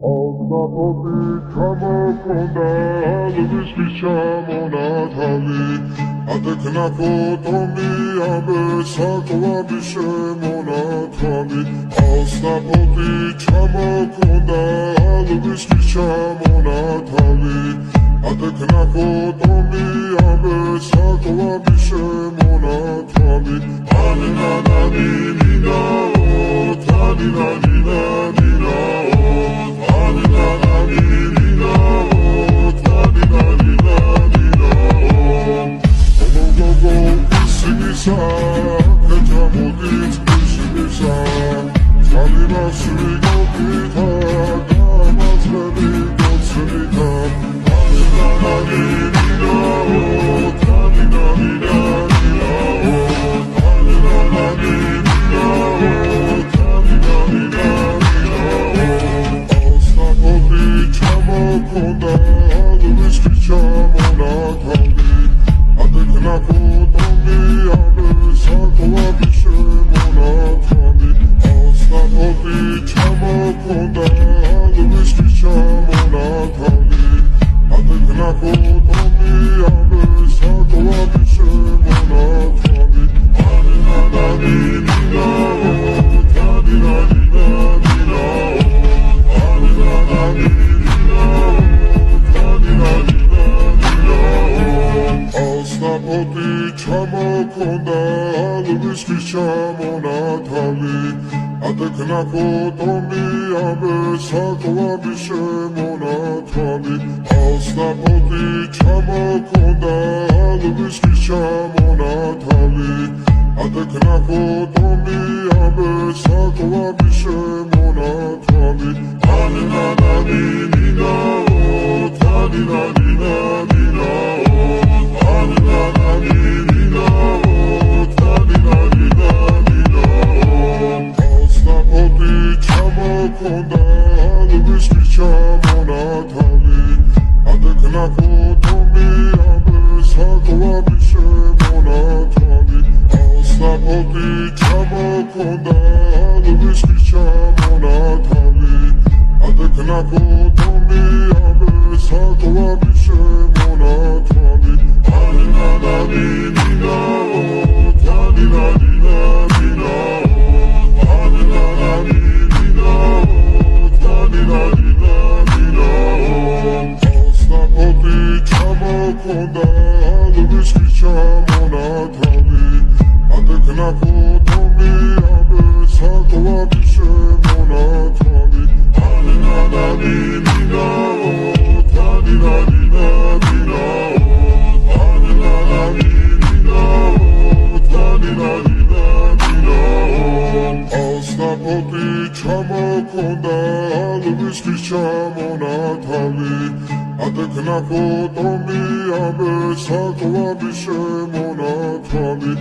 Ograpoti ჩამოქონდა ალვისთვის ჩამონათალი ატექნა ფოტომი ამე საკვები შემონათალი ალსნაპოტი ჩამოქონდა ალვისთვის ჩამონათალი ატექნა ფოტომი ამე საკვები შემონათალი ჩამოქონდა ალვისთვის ჩამონათალი ატექნა ფოტომი ამე საკვები შემონათალი ალსნაპოტი ჩამოქონდა ალვისთვის ჩამონათალი ატექნა ფოტომი ამე საკვები შემონათალი ჩამოქონდა ალვისთვის ჩამონათალი ატექნა ფოტომი ამე საკვები შემონათალი ალსნაპოტი ჩამოქონდა ალვისთვის ჩამონათალი ატექნა ფოტომი ამე საკვები შემონათალი ჩამოქონდა ალვისთვის ჩამონათალი ატექნა ფოტომი ამე საკვები შემონათალი ალსნაპოტი ჩამოქონდა ალვისთვის ჩამონათალი ატექნა ფოტომი ამე საკვები შემონათალი